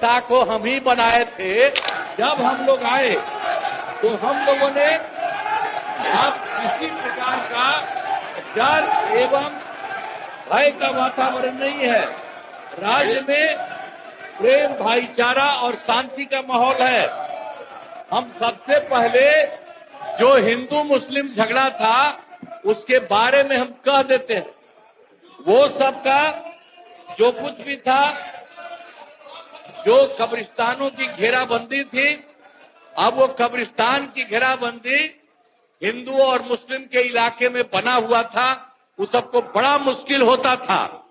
पिता को हम ही बनाए थे। जब हम लोग आए तो हम लोगों ने अब किसी प्रकार का डर एवं भय का वातावरण नहीं है। राज्य में प्रेम, भाईचारा और शांति का माहौल है। हम सबसे पहले जो हिंदू मुस्लिम झगड़ा था उसके बारे में हम कह देते हैं। वो सबका जो कुछ भी था, जो कब्रिस्तानों की घेराबंदी थी, अब वो कब्रिस्तान की घेराबंदी हिंदू और मुस्लिम के इलाके में बना हुआ था। उस सबको बड़ा मुश्किल होता था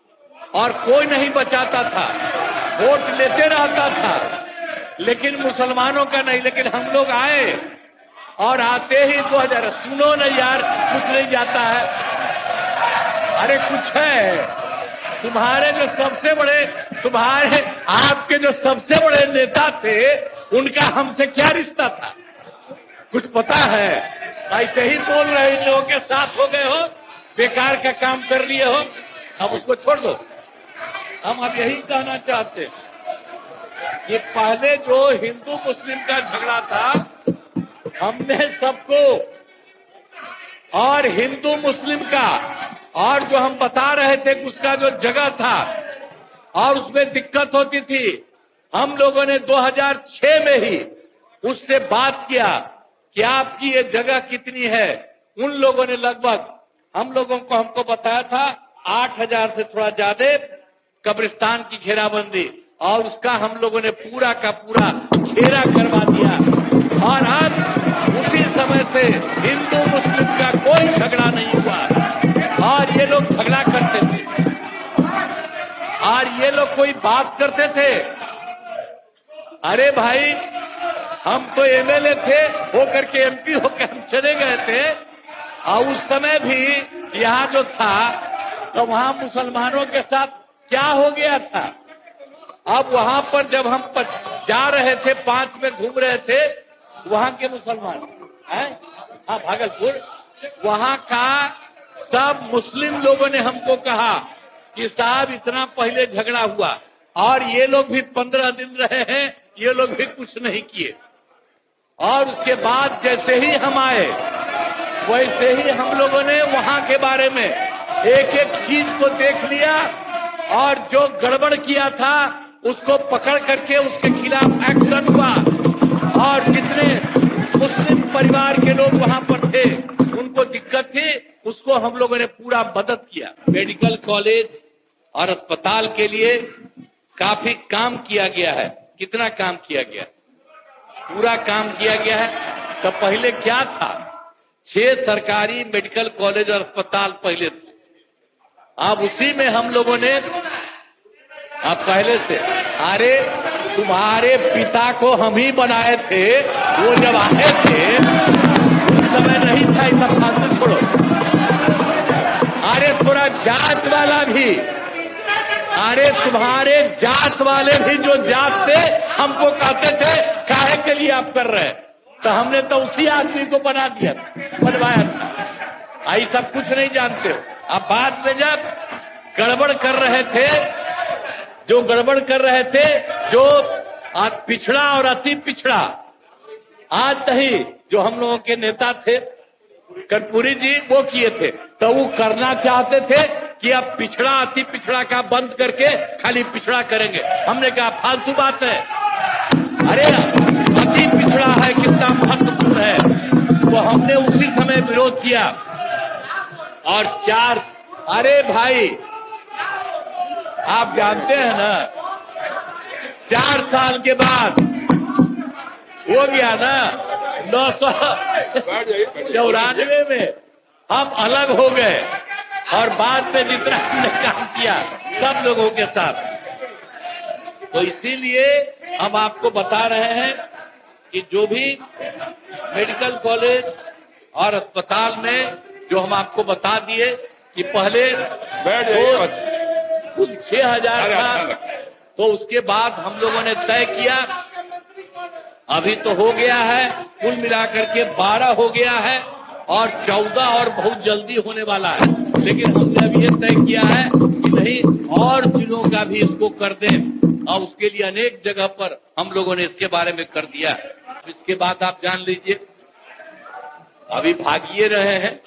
और कोई नहीं बचाता था, वोट लेते रहता था, लेकिन मुसलमानों का नहीं। लेकिन हम लोग आए और आते ही 2000 सुनो न यार, कुछ नहीं जाता है। अरे कुछ है। तुम्हारे जो सबसे बड़े, आपके जो सबसे बड़े नेता थे, उनका हमसे क्या रिश्ता था? कुछ पता है? ऐसे ही बोल रहे, इन लोगों के साथ हो गए हो, बेकार का काम कर लिए हो, अब उसको छोड़ दो। हम अब यही कहना चाहते हैं कि पहले जो हिंदू मुस्लिम का झगड़ा था, हमने सबको, और हिंदू मुस्लिम का, और जो हम बता रहे थे उसका जो जगह था और उसमें दिक्कत होती थी, हम लोगों ने 2006 में ही उससे बात किया कि आपकी ये जगह कितनी है। उन लोगों ने लगभग हम लोगों को हमको बताया था 8000 से थोड़ा ज्यादा कब्रिस्तान की घेराबंदी, और उसका हम लोगों ने पूरा का पूरा घेरा करवा दिया। और अब उसी समय से हिंदू मुस्लिम का कोई झगड़ा नहीं हुआ। और ये लोग झगड़ा करते थे और ये लोग कोई बात करते थे। अरे भाई, हम तो एमएलए थे, होकर के एमपी होकर हम चले गए थे, और उस समय भी यहाँ जो था तो वहां मुसलमानों के साथ क्या हो गया था। अब वहां पर जब हम जा रहे थे, 5 में घूम रहे थे, वहां के मुसलमान हैं, हाँ भागलपुर, वहां का सब मुस्लिम लोगों ने हमको कहा कि साहब इतना पहले झगड़ा हुआ और ये लोग भी 15 दिन रहे हैं, ये लोग भी कुछ नहीं किए। और उसके बाद जैसे ही हम आए, वैसे ही हम लोगों ने वहां के बारे में एक एक चीज को देख लिया, और जो गड़बड़ किया था उसको पकड़ करके उसके खिलाफ एक्शन हुआ। और जितने मुस्लिम परिवार के लोग वहां पर थे, उनको दिक्कत थी, उसको हम लोगों ने पूरा मदद किया। मेडिकल कॉलेज और अस्पताल के लिए काफी काम किया गया है। कितना काम किया गया? पूरा काम किया गया है। तो पहले क्या था? 6 सरकारी मेडिकल कॉलेज और अस्पताल पहले थे। अब उसी में हम लोगों ने, अब पहले से, अरे तुम्हारे पिता को हम ही बनाए थे। वो जब आए थे उस समय नहीं था, ऐसा फालतू छोड़ो। अरे थोड़ा जात वाला भी, अरे तुम्हारे जात वाले भी जो जात थे, हमको कहते थे काहे के लिए आप कर रहे हैं, तो हमने तो उसी आदमी को बनवाया था। आई सब कुछ नहीं जानते हो। अब बाद में जब गड़बड़ कर रहे थे, जो गड़बड़ कर रहे थे, जो पिछड़ा और अति पिछड़ा, आज नहीं, जो हम लोगों के नेता थे कर्पूरी जी, वो किए थे, तो वो करना चाहते थे कि अब पिछड़ा अति पिछड़ा का बंद करके खाली पिछड़ा करेंगे। हमने कहा फालतू बात है। अरे अति पिछड़ा है, कितना महत्वपूर्ण है। तो हमने उसी समय विरोध किया। और 4, अरे भाई आप जानते हैं ना, 4 साल के बाद हो गया ना, 994 में हम अलग हो गए, और बाद में जितना हमने काम किया सब लोगों के साथ। तो इसीलिए हम आपको बता रहे हैं कि जो भी मेडिकल कॉलेज और अस्पताल में जो हम आपको बता दिए कि पहले कुल 6000 था, तो उसके बाद हम लोगों ने तय किया, अभी तो हो गया है, कुल मिलाकर के 12 हो गया है, और 14 और बहुत जल्दी होने वाला है। लेकिन हमने अब ये तय किया है कि नहीं, और जिलों का भी इसको कर दें। और उसके लिए अनेक जगह पर हम लोगों ने इसके बारे में कर दिया है। इसके बाद आप जान लीजिए, अभी भागिए रहे हैं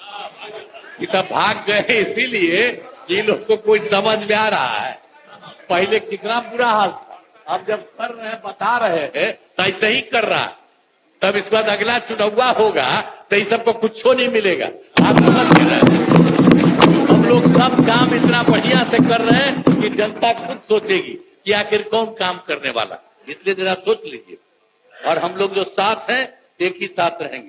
कि तब भाग गए इसीलिए कि इन लोग को कोई समझ में आ रहा है। पहले कितना बुरा हाल था, अब जब कर रहे हैं, बता रहे हैं तो ऐसे ही कर रहा है। तब इसके बाद अगला चुनाव होगा तो इस सबको कुछ नहीं मिलेगा। आप समझ रहे हैं, हम लोग सब काम इतना बढ़िया से कर रहे हैं कि जनता खुद सोचेगी कि आखिर कौन काम करने वाला, इसलिए जरा सोच लीजिए। और हम लोग जो साथ हैं, एक ही साथ रहेंगे।